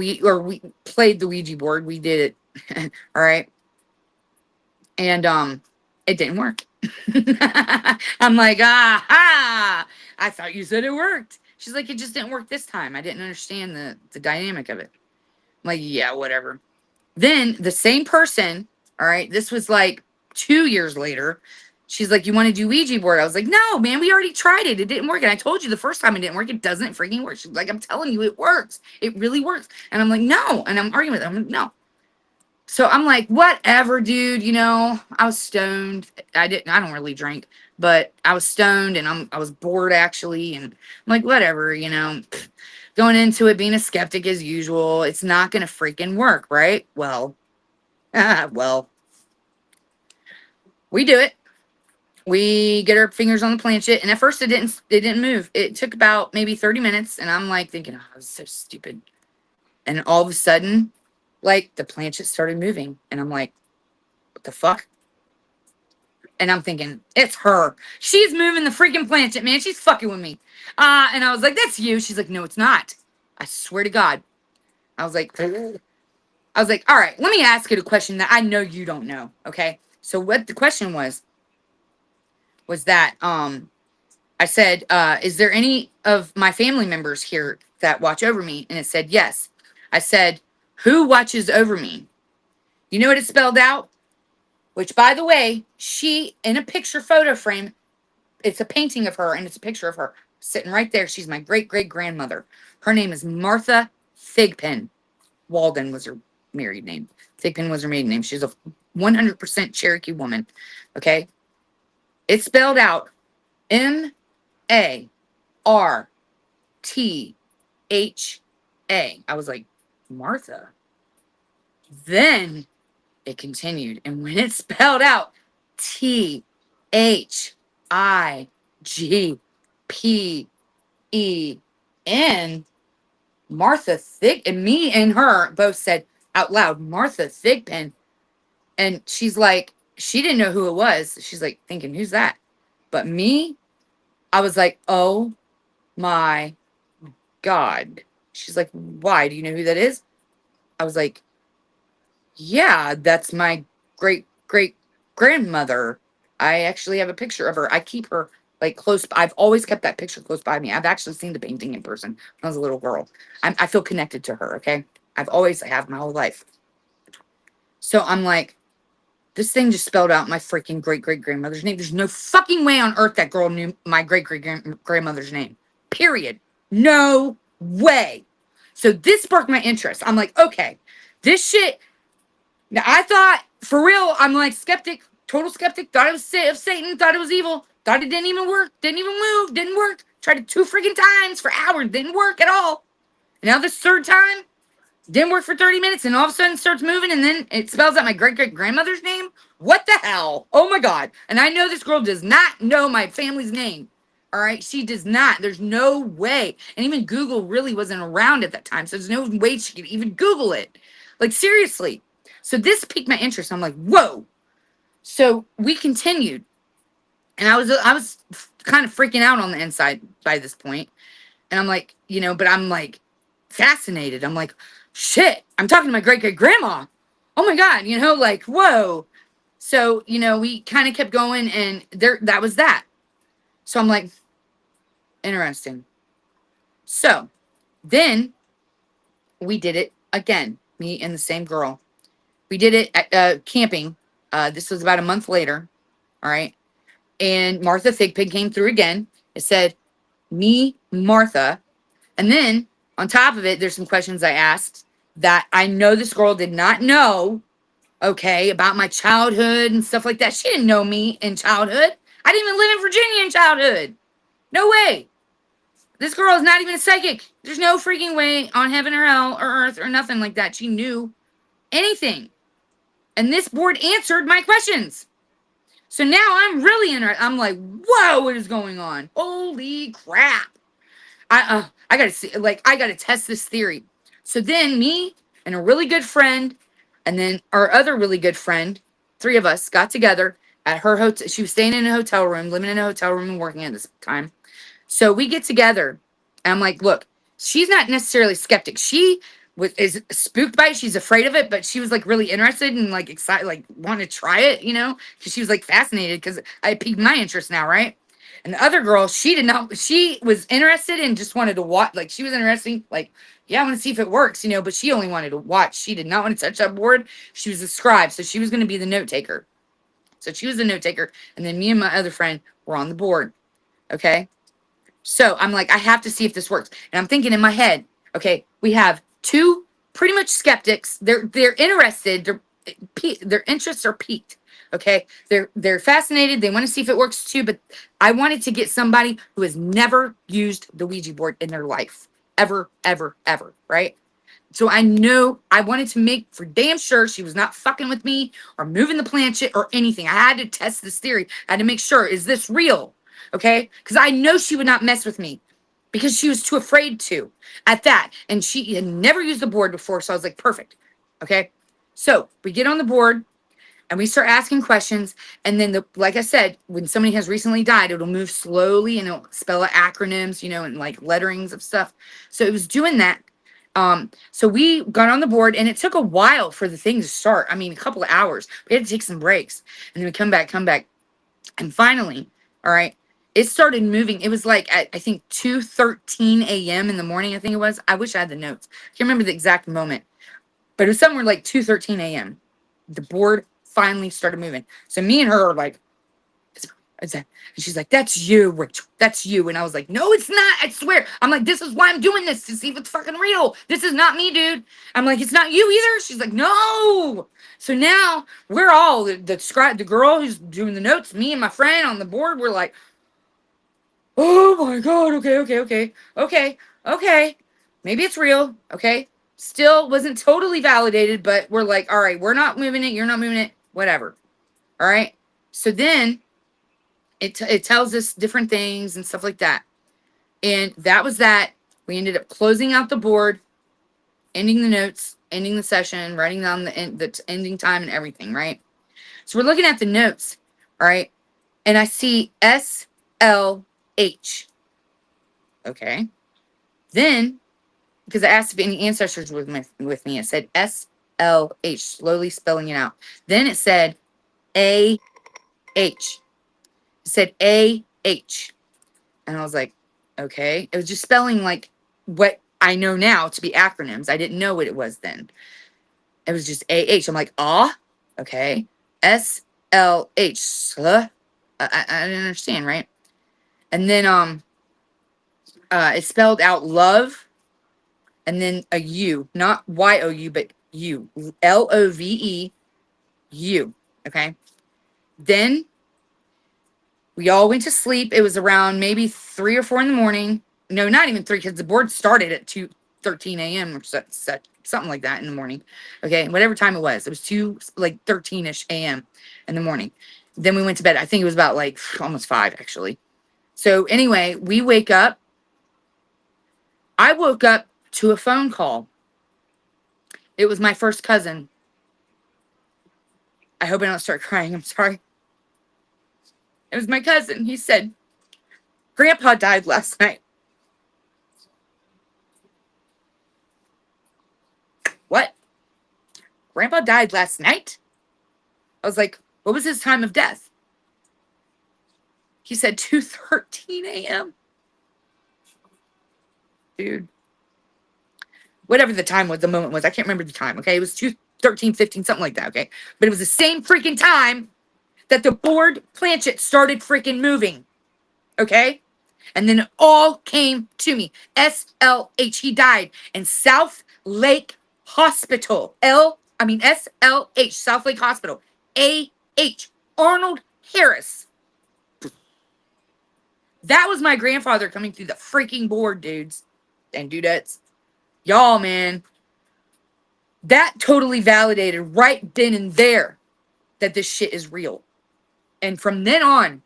Ouija board. We did it. All right. And it didn't work. I'm like, I thought you said it worked. She's like, it just didn't work this time. I didn't understand the dynamic of it. I'm like, yeah, whatever. Then the same person, all right, this was 2 years later. She's like, you want to do Ouija board? I was like, no, man, we already tried it. It didn't work. And I told you the first time it didn't work. It doesn't freaking work. She's like, I'm telling you, it works. It really works. And I'm like, no. And I'm arguing with her. I'm like, no. So I'm like, whatever, dude. I was stoned. I don't really drink, but I was stoned, and I was bored, actually. And I'm like, whatever, going into it, being a skeptic as usual. It's not going to freaking work, right? Well, we do it. We get our fingers on the planchette, and at first it didn't move. It took about maybe 30 minutes, and I'm thinking, oh, I was so stupid. And all of a sudden, the planchette started moving, and I'm like, what the fuck? And I'm thinking, it's her. She's moving the freaking planchette, man. She's fucking with me. And I was like, that's you. She's like, no, it's not. I swear to God. I was like, all right, let me ask you a question that I know you don't know. Okay. So what the question was that, I said, is there any of my family members here that watch over me? And it said, yes. I said, Who watches over me? You know what it spelled out? Which, by the way, she, in a picture photo frame, it's a painting of her and it's a picture of her sitting right there. She's my great great grandmother. Her name is Martha Thigpen. Walden was her married name. Thigpen was her maiden name. She's a 100% Cherokee woman. Okay. It's spelled out Martha. I was like, Martha. Then it continued. And when it's spelled out Thigpen, Martha Thig, and me and her both said out loud, Martha Thigpen. And she's like, she didn't know who it was. She's like thinking, who's that? But me, I was like, oh my God. She's like, why? Do you know who that is? I was like, yeah, that's my great great grandmother. I actually have a picture of her. I keep her like close. I've always kept that picture close by me. I've actually seen the painting in person when I was a little girl. I feel connected to her. Okay. I have my whole life. So I'm like, this thing just spelled out my freaking great great grandmother's name. There's no fucking way on earth that girl knew my great great grandmother's name. Period. No way. So this sparked my interest. I'm like, okay, this shit. Now I thought, for real, I'm like skeptic, total skeptic. Thought it was of Satan. Thought it was evil. Thought it didn't even work. Didn't even move. Didn't work. Tried it 2 freaking times for hours. Didn't work at all. And now this third time, didn't work for 30 minutes, and all of a sudden starts moving, and then it spells out my great great grandmother's name. What the hell? Oh my God. And I know this girl does not know my family's name. All right. She does not. There's no way. And even Google really wasn't around at that time. So there's no way she could even Google it. Like, seriously. So this piqued my interest. I'm like, whoa. So we continued. And I was kind of freaking out on the inside by this point. And I'm like, but I'm like fascinated. I'm like, shit, I'm talking to my great great grandma. Oh my God, like, whoa. So, we kind of kept going, and that was that. So I'm like, interesting. So then we did it again, me and the same girl. We did it at camping. This was about a month later. All right. And Martha Thigpen came through again. It said, me, Martha. And then on top of it, there's some questions I asked that I know this girl did not know, okay, about my childhood and stuff like that. She didn't know me in childhood. I didn't even live in Virginia in childhood. No way. This girl is not even a psychic. There's no freaking way on heaven or hell or earth or nothing like that. She knew anything. And this board answered my questions. So now I'm really interested. I'm like, whoa, what is going on? Holy crap. I gotta see, like, I gotta test this theory. So then me and a really good friend, and then our other really good friend, 3 of us got together at her hotel. She was staying in a hotel room, living in a hotel room and working at this time. So we get together, and I'm like, look, she's not necessarily skeptic. She is spooked by it. She's afraid of it, but she was like really interested and like excited, like wanting to try it, because she was like fascinated because I piqued my interest now, right? And the other girl, she did not, she was interested and just wanted to watch, like she was interested, like, yeah, I want to see if it works, but she only wanted to watch. She did not want to touch that board. She was a scribe, so she was going to be the note taker. So she was the note taker, and then me and my other friend were on the board, okay? So I'm like, I have to see if this works. And I'm thinking in my head, okay, we have 2 pretty much skeptics. They're interested. Their interests are piqued. Okay, they're fascinated. They want to see if it works too. But I wanted to get somebody who has never used the Ouija board in their life, ever, ever, ever. Right. So I know I wanted to make for damn sure she was not fucking with me or moving the planchette or anything. I had to test this theory. I had to make sure, is this real? Okay, because I know she would not mess with me because she was too afraid to at that. And she had never used the board before. So I was like, perfect. Okay. So we get on the board and we start asking questions. And then, like I said, when somebody has recently died, it'll move slowly and it'll spell out acronyms, and like letterings of stuff. So it was doing that. So we got on the board, and it took a while for the thing to start. I mean, a couple of hours. We had to take some breaks, and then we come back. And finally, all right, it started moving. It was like at, I think, 2:13 a.m. in the morning, I think it was. I wish I had the notes. I can't remember the exact moment. But it was somewhere like 2:13 a.m. The board finally started moving. So me and her are like, is that? And she's like, that's you, Rachel. That's you. And I was like, no, it's not. I swear. I'm like, this is why I'm doing this, to see if it's fucking real. This is not me, dude. I'm like, it's not you either. She's like, no. So now we're all the girl who's doing the notes, me and my friend on the board. We're like, oh my God. Okay. Maybe it's real. Okay. Still wasn't totally validated, but we're like, all right, we're not moving it. You're not moving it. Whatever. All right. So then it tells us different things and stuff like that. And that was that. We ended up closing out the board, ending the notes, ending the session, writing down the ending time and everything, right? So we're looking at the notes, all right? And I see SLH. Okay. Then, because I asked if any ancestors were with me, it said SLH, slowly spelling it out. Then it said AH. It said AH. And I was like, okay. It was just spelling like what I know now to be acronyms. I didn't know what it was then. It was just AH. I'm like, okay. SLH. I didn't understand, right? And then it spelled out love and then a U, not YOU, but U. LOVE U. Okay. Then we all went to sleep. It was around maybe 3 or 4 in the morning. No, not even 3, because the board started at 2:13 a.m. or something like that in the morning. Okay, whatever time it was. It was 13ish a.m. in the morning. Then we went to bed. I think it was about like almost 5, actually. So anyway, we wake up. I woke up to a phone call. It was my first cousin. I hope I don't start crying. I'm sorry. It was my cousin. He said, Grandpa died last night. What? Grandpa died last night? I was like, what was his time of death? He said 2:13 a.m. Dude. Whatever the time was, the moment was. I can't remember the time, okay? It was 2:13, 15, something like that, okay? But it was the same freaking time that the board planchet started freaking moving, okay? And then it all came to me. SLH. He died in South Lake Hospital. SLH, South Lake Hospital. AH, Arnold Harris. That was my grandfather coming through the freaking board, dudes and dudettes. Y'all, man. That totally validated right then and there that this shit is real. And from then on,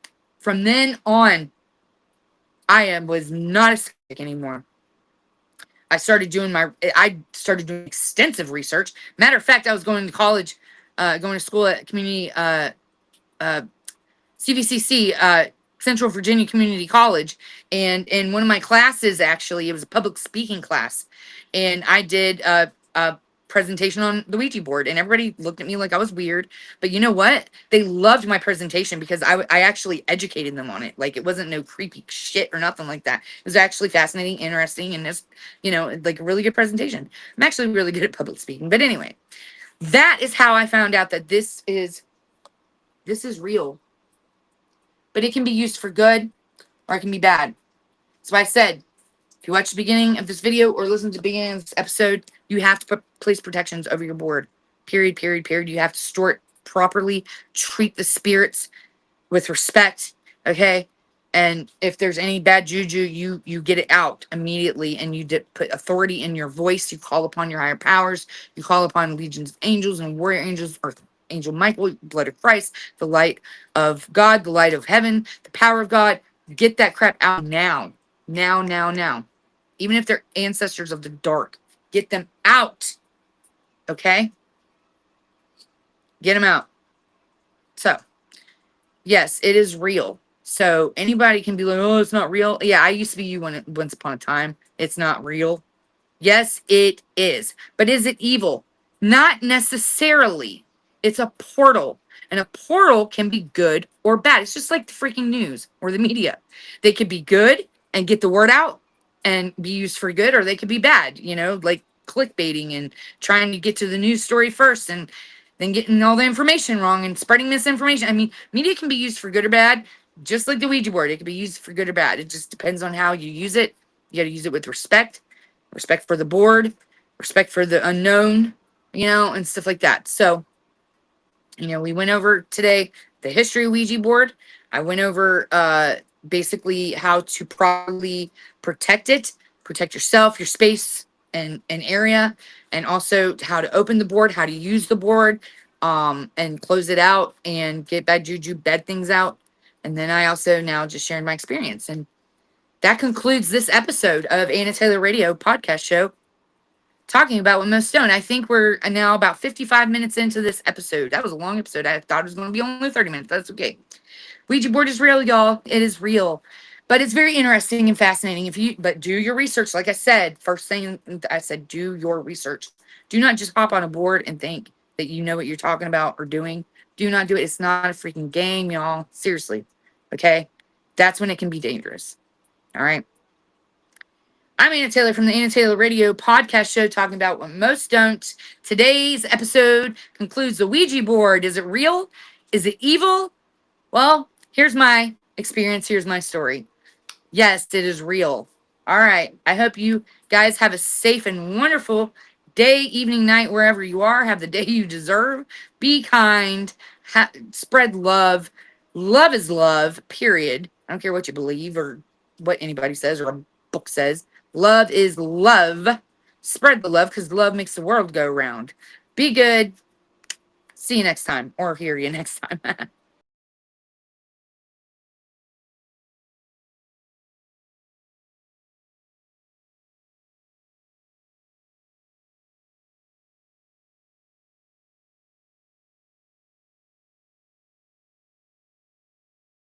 I was not a skeptic anymore. I started doing extensive research. Matter of fact, I was going to college, going to school at community, CVCC, Central Virginia Community College. And in one of my classes, actually, it was a public speaking class. And I did a presentation on the Ouija board. And everybody looked at me like I was weird. But you know what? They loved my presentation because I actually educated them on it. Like, it wasn't no creepy shit or nothing like that. It was actually fascinating, interesting, and just, like a really good presentation. I'm actually really good at public speaking. But anyway, that is how I found out that this is real. But it can be used for good or it can be bad. So I said, if you watch the beginning of this video or listen to the beginning of this episode, you have to place protections over your board. Period. You have to store it properly. Treat the spirits with respect. Okay? And if there's any bad juju, you get it out immediately, and you put authority in your voice. You call upon your higher powers. You call upon legions of angels and warrior angels, or Angel Michael, blood of Christ, the light of God, the light of heaven, the power of God. Get that crap out now. Now. Even if they're ancestors of the dark, get them out. Okay? Get them out. So, yes, it is real. So anybody can be like, oh, it's not real. Yeah, I used to be you once upon a time. It's not real. Yes, it is. But is it evil? Not necessarily. It's a portal. And a portal can be good or bad. It's just like the freaking news or the media. They could be good and get the word out and be used for good, or they could be bad, like clickbaiting and trying to get to the news story first and then getting all the information wrong and spreading misinformation. I mean, media can be used for good or bad, just like the Ouija board. It can be used for good or bad. It just depends on how you use it. You got to use it with respect, respect for the board, respect for the unknown, and stuff like that. So, we went over today the history of Ouija board. I went over basically how to properly protect it, protect yourself, your space, and area, and also how to open the board, how to use the board, and close it out and get bad juju, bad things out. And then I also now just sharing my experience. And that concludes this episode of Anna Taylor Radio podcast show, talking about what most don't. I think we're now about 55 minutes into this episode. That was a long episode. I thought it was going to be only 30 minutes. That's okay. Ouija board is real, y'all. It is real. But it's very interesting and fascinating. But do your research. Like I said, first thing I said, do your research. Do not just hop on a board and think that you know what you're talking about or doing. Do not do it. It's not a freaking game, y'all. Seriously. Okay? That's when it can be dangerous. All right? I'm Anna Taylor from the Anna Taylor Radio podcast show, talking about what most don't. Today's episode concludes the Ouija board. Is it real? Is it evil? Well, here's my experience. Here's my story. Yes, it is real. All right. I hope you guys have a safe and wonderful day, evening, night, wherever you are. Have the day you deserve. Be kind. Spread love. Love is love, period. I don't care what you believe or what anybody says or a book says. Love is love. Spread the love, because love makes the world go round. Be good. See you next time, or hear you next time.